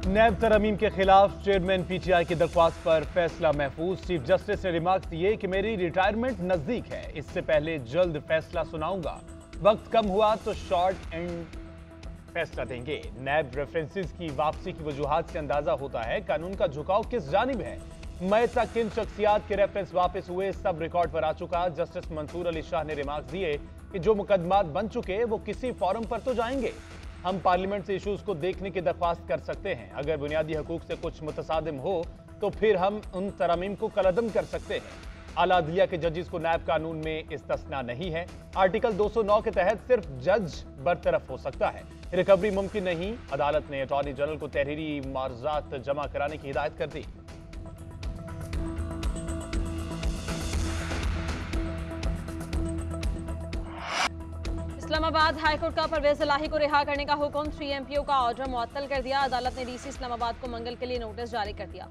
नैब तरमीम के खिलाफ चेयरमैन पीटीआई की दरख्वास्त पर फैसला महफूज। चीफ जस्टिस ने रिमार्क्स दिए कि मेरी रिटायरमेंट नजदीक है, इससे पहले जल्द फैसला सुनाऊंगा। वक्त कम हुआ तो शॉर्ट एंड फैसला देंगे। नैब रेफरेंसेस की वापसी की वजूहात से अंदाजा होता है कानून का झुकाव किस जानिब है। मई तक किन शख्सियात के रेफरेंस वापस हुए सब रिकॉर्ड पर आ चुका। जस्टिस मंसूर अली शाह ने रिमार्क्स दिए कि जो मुकदमात बन चुके वो किसी फॉरम पर तो जाएंगे। हम पार्लियामेंट से इश्यूज को देखने की दरख्वास्त कर सकते हैं। अगर बुनियादी हकूक से कुछ मुतसादिम हो तो फिर हम उन तरमीम को कलअदम कर सकते हैं। आला अदलिया के जजेस को नैब कानून में इस्तिस्ना नहीं है। आर्टिकल 209 के तहत सिर्फ जज बरतरफ हो सकता है। रिकवरी मुमकिन नहीं। अदालत ने अटॉर्नी जनरल को तहरीरी मार्जात जमा कराने की हिदायत कर दी। इस्लामाबाद हाईकोर्ट का परवेज इलाही को रिहा करने का हुक्म। 3 एमपीओ का ऑर्डर मुअत्तल कर दिया। अदालत ने डीसी इस्लामाबाद को मंगल के लिए नोटिस जारी कर दिया।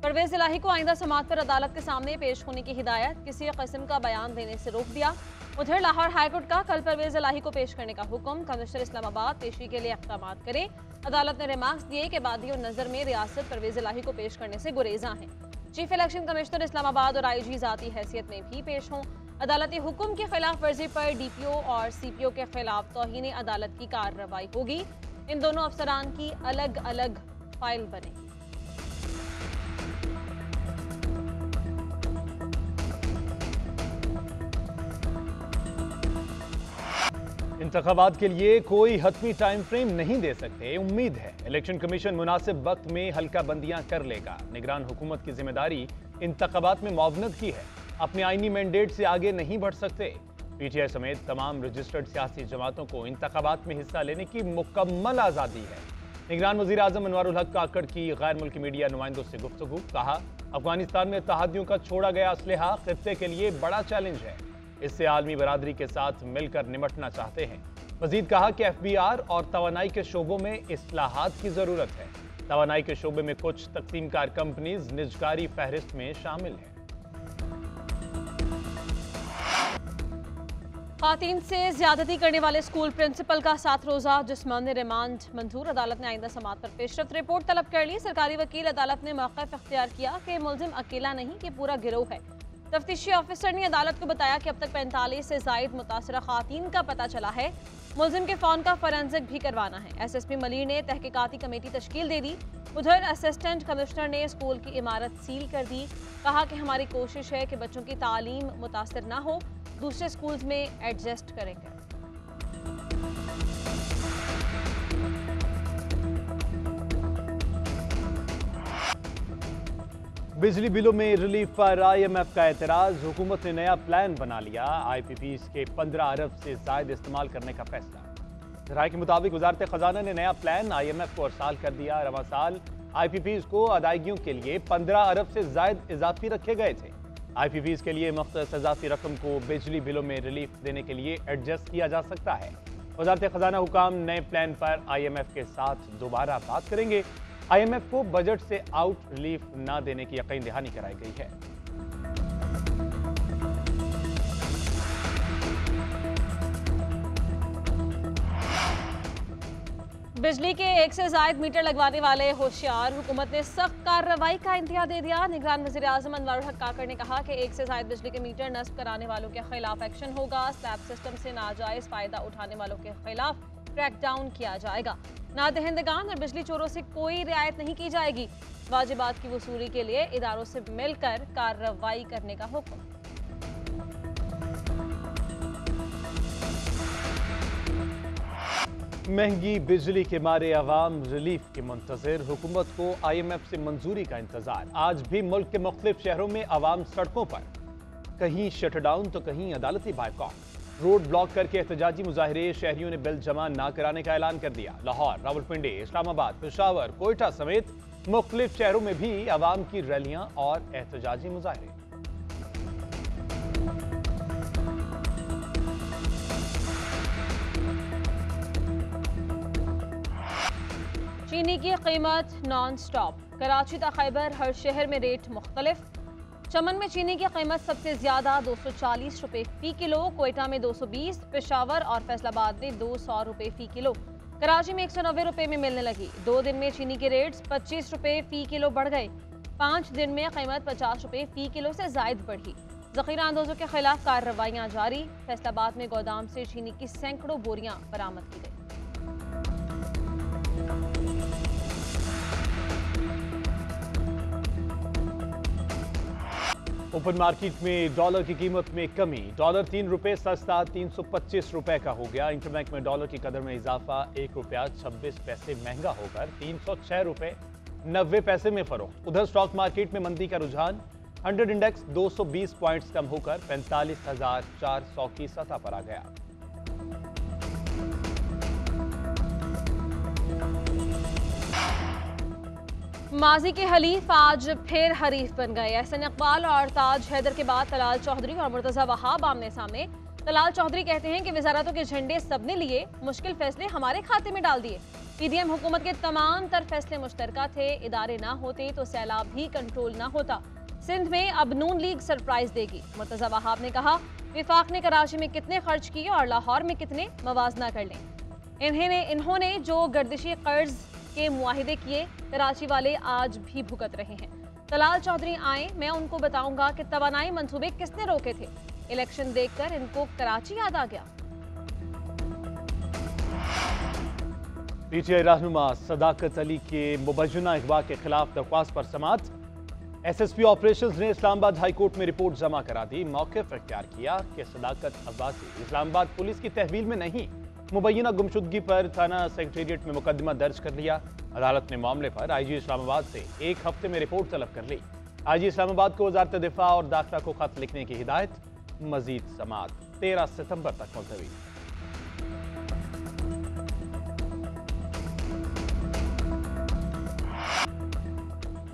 परवेज इलाही को आइंदा समाअत पर अदालत के सामने पेश होने की हिदायत, किसी किस्म का बयान देने से रोक दिया। उधर लाहौर हाईकोर्ट का कल परवेज इलाही को पेश करने का हुक्म। कमिश्नर इस्लामाबाद पेशी के लिए इक़दाम करे। अदालत ने रिमार्क्स दिए कि बादियों नजर में रियासत परवेज इलाही को पेश करने से गुरेजा है। चीफ इलेक्शन कमिश्नर इस्लामाबाद और आईजी जाती हैसियत में भी पेश हों। अदालती हुक्म की खिलाफ वर्जी पर डीपीओ और सीपीओ के खिलाफ तौहीन अदालत की कार्रवाई होगी। इन दोनों अफसरान की अलग अलग फाइल बनेगी। इंतखाबात के लिए कोई हतमी टाइम फ्रेम नहीं दे सकते। उम्मीद है इलेक्शन कमीशन मुनासिब वक्त में हल्का बंदियां कर लेगा। निगरान हुकूमत की जिम्मेदारी इंतखाबात में मुआवनत की है। अपने आईनी मैंडेट से आगे नहीं बढ़ सकते। पीटीआई समेत तमाम रजिस्टर्ड सियासी जमातों को इंतखाबात में हिस्सा लेने की मुकम्मल आज़ादी है। निगरान वज़ीर आज़म अनवारुल हक काकड़ की गैर मुल्की मीडिया नुमाइंदों से गुफ्तगू। कहा, अफगानिस्तान में तहादियों का छोड़ा गया असलहा खित्ते के लिए बड़ा चैलेंज है। इससे आलमी बरादरी के साथ मिलकर निमटना चाहते हैं। मजीद कहा कि एफबीआर और तवानाई के शोबों में इस्लाहात की जरूरत है। तवानाई के शोबे में कुछ तकसीमकार कंपनीज निजकारी फहरिस्त में शामिल है। खातीन से ज्यादती करने वाले स्कूल प्रिंसिपल का 7 रोजा जिस्मानी रिमांड मंजूर। अदालत ने आइंदा समाअत पर पेशरफ्त रिपोर्ट तलब कर ली। सरकारी वकील अदालत ने मौक़िफ़ इख्तियार किया कि मुलजिम अकेला नहीं कि पूरा गिरोह है। तफ्तीशी ऑफिसर ने अदालत को बताया कि अब तक 45 से जायद मुतासरा खातीन का पता चला है। मुलजिम के फ़ोन का फॉरेंसिक भी करवाना है। एसएसपी मलिर ने तहकीकाती कमेटी तश्कील दे दी। उधर असिस्टेंट कमिश्नर ने स्कूल की इमारत सील कर दी। कहा कि हमारी कोशिश है कि बच्चों की तालीम मुतासर ना हो, दूसरे स्कूल्स में एडजस्ट करेंगे। बिजली बिलों में रिलीफ पर IMF का एतराज। हुकूमत ने नया प्लान बना लिया। IPPs के 15 अरब से ज्यादा इस्तेमाल करने का फैसला। राय के मुताबिक वजारत खजाना ने नया प्लान IMF को अरसाल कर दिया। रवां साल IPPs को अदायगियों के लिए 15 अरब से ज्यादा इजाफी रखे गए थे। IPPs के लिए मुख्तस इजाफी रकम को बिजली बिलों में रिलीफ देने के लिए एडजस्ट किया जा सकता है। वजारत खजाना हुकाम नए प्लान पर IMF के साथ दोबारा बात करेंगे। IMF को बजट से आउट रिलीफ न देने की यकीन दहानी कराई गई है। बिजली के 1 से ज्यादा मीटर लगवाने वाले होशियार। हुकूमत ने सख्त कार्रवाई का इंतहा दे दिया। निगरान वज़ीर आज़म अनवारुल हक काकड़ ने कहा कि 1 से ज्यादा बिजली के मीटर नस्ब कराने वालों के खिलाफ एक्शन होगा। स्लैब सिस्टम से नाजायज फायदा उठाने वालों के खिलाफ क्रैकडाउन किया जाएगा। नादहिंदगान और बिजली चोरों से कोई रियायत नहीं की जाएगी। वाजिबात की वसूली के लिए इदारों से मिलकर कार्रवाई करने का हुक्म। महंगी बिजली के मारे अवाम रिलीफ के मुंतज़िर। हुकूमत को IMF से मंजूरी का इंतजार। आज भी मुल्क के मुख्तलिफ शहरों में अवाम सड़कों पर, कहीं शटडाउन तो कहीं अदालती बायकॉट। रोड ब्लॉक करके एहतजाजी मुजाहिरे। शहरियों ने बिल जमा ना कराने का ऐलान कर दिया। लाहौर, रावलपिंडी, इस्लामाबाद, पेशावर, कोयटा समेत मुख्तलिफ शहरों में भी अवाम की रैलियां और एहतजाजी मुजाहिरे। चीनी की कीमत नॉन स्टॉप। कराची तक खैबर हर शहर में रेट मुख्तलिफ। चमन में चीनी की कीमत सबसे ज्यादा 240 रुपए फी किलो, कोयटा में 220, पेशावर और फैसलाबाद में 200 रुपए फी किलो। कराची में 190 रुपए में मिलने लगी। 2 दिन में चीनी के रेट्स 25 रुपए फी किलो बढ़ गए। 5 दिन में कीमत 50 रुपए फी किलो से जायद बढ़ी। जखीरा अंदोजों के खिलाफ कार्रवाइयां जारी। फैसलाबाद में गोदाम से चीनी की सैकड़ों बोरियां बरामद की गई। ओपन मार्केट में डॉलर की कीमत में कमी। डॉलर 3 रुपए सस्ता 325 रुपए का हो गया। इंटरबैंक में डॉलर की कदर में इजाफा। 1 रुपया 26 पैसे महंगा होकर 306 रुपए 90 पैसे में फरोख्त। उधर स्टॉक मार्केट में मंदी का रुझान। 100 इंडेक्स 220 पॉइंट्स कम होकर 45,400 की सतह पर आ गया। माजी के हलीफ आज फिर हरीफ बन गए। एहसन इकबाल और ताज हैदर के बाद तलाल चौधरी और मुर्तजा वहाब आमने सामने। तलाल चौधरी कहते हैं कि वजारतों के झंडे सबने लिए, मुश्किल फैसले हमारे खाते में डाल दिए। पीडीएम हुकूमत के तमाम तर फैसले मुश्तरका थे। इदारे ना होते तो सैलाब भी कंट्रोल ना होता। सिंध में अब नून लीग सरप्राइज देगी। मुर्तजा वहाब ने कहा, विफाक ने कराची में कितने खर्च किए और लाहौर में कितने, मवाजना कर लें। इन्होंने जो गर्दिशी कर्ज के मुआहिदे किए, कराची वाले आज भी भुगत रहे हैं। तलाल चौधरी आए, मैं उनको बताऊंगा कि तवानाई मंसूबे किसने रोके थे। इलेक्शन देखकर इनको कराची याद आ गया। पीटीआई रहनुमा सदाकत अली के मुबैना अगवा के खिलाफ दरख्वास्त पर समाअत। एसएसपी ऑपरेशंस ने इस्लामाबाद हाईकोर्ट में रिपोर्ट जमा करा दी। मौक़िफ़ इख्तियार किया कि सदाकत अब्बासी इस्लामाबाद पुलिस की तहवील में नहीं, मुबैना गुमशुदगी पर थाना सेक्रेटेरिएट में मुकदमा दर्ज कर लिया। अदालत ने मामले पर आईजी इस्लामाबाद से 1 हफ्ते में रिपोर्ट तलब कर ली। आईजी इस्लामाबाद को वजारत दिफा और दाखिला को खत लिखने की हिदायत। मजीद समाअत 13 सितंबर तक मुलतवी।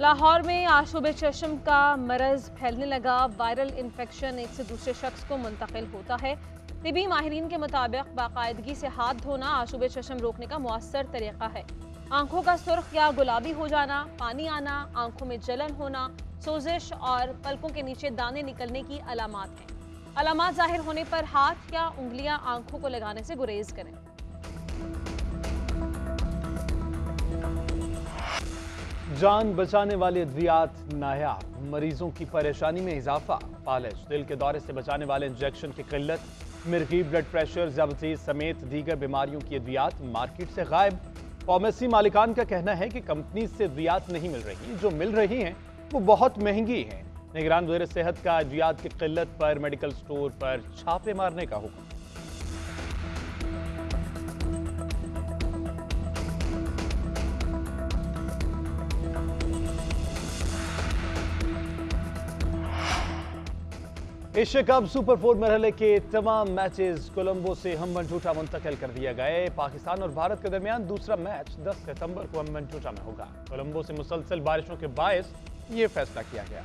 लाहौर में आशूबे चश्म का मरज फैलने लगा। वायरल इन्फेक्शन एक से दूसरे शख्स को मुंतकिल होता है। तिबी माहिरीन के मुताबिक बाकायदगी से हाथ धोना आशूबे चश्म रोकने का मुअस्सर तरीका है। आंखों का सुर्ख या गुलाबी हो जाना, पानी आना, आंखों में जलन होना, सोजिश और पलकों के नीचे दाने निकलने की अलामात हैं। अलामात जाहिर होने पर हाथ या उंगलियां आंखों को लगाने से गुरेज करें। जान बचाने वाले अद्वियात नायाब। मरीजों की परेशानी में इजाफा। फालिज, दिल के दौरे से बचाने वाले इंजेक्शन की किल्लत। मिर्गी, ब्लड प्रेशर, ज़ियादती समेत दीगर बीमारियों की अद्वियात मार्केट से गायब। फार्मेसी मालिकान का कहना है कि कंपनी से अद्वियात नहीं मिल रही, जो मिल रही हैं वो बहुत महंगी हैं। निगरान वज़ीर सेहत का अद्वियात की किल्लत पर मेडिकल स्टोर पर छापे मारने का हुक्म। एशिया कप सुपर 4 मरहले के तमाम मैचेस कोलंबो से हम्बनटोटा मुंतकिल कर दिए गए। पाकिस्तान और भारत के दरमियान दूसरा मैच 10 सितंबर को हम्बनटोटा में होगा। कोलंबो से मुसलसल बारिशों के बायस ये फैसला किया गया।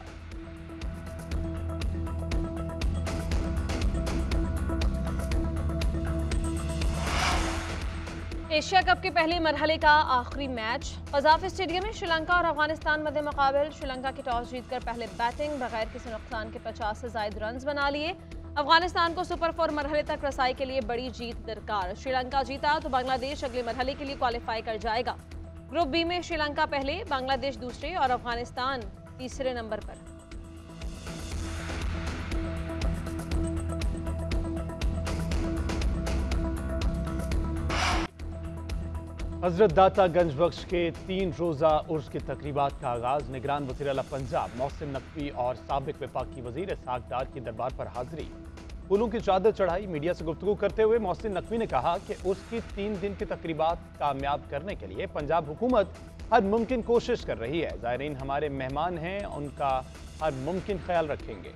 एशिया कप के पहले मरहले का आखिरी मैच कज़ाफ स्टेडियम में श्रीलंका और अफगानिस्तान मध्य मुकाबल। श्रीलंका की टॉस जीतकर पहले बैटिंग, बगैर किसी नुकसान के 50 से ज्यादा रन्स बना लिए। अफगानिस्तान को सुपर 4 मरहले तक रसाई के लिए बड़ी जीत दरकार। श्रीलंका जीता तो बांग्लादेश अगले मरहले के लिए क्वालिफाई कर जाएगा। ग्रुप बी में श्रीलंका पहले, बांग्लादेश दूसरे और अफगानिस्तान तीसरे नंबर पर। हजरत दाता गंज बख्श के 3 रोज़ा उर्स की तकरीबात का आगाज। निगरान वज़ीर आला पंजाब मोहसिन नकवी और साबिक वफाकी वज़ीर इसहाक डार की दरबार पर हाजिरी। फूलों की चादर चढ़ाई। मीडिया से गुफ्तगू करते हुए मोहसिन नकवी ने कहा कि उर्स की 3 दिन की तकरीबात कामयाब करने के लिए पंजाब हुकूमत हर मुमकिन कोशिश कर रही है। ज़ायरीन हमारे मेहमान हैं, उनका हर मुमकिन ख्याल रखेंगे।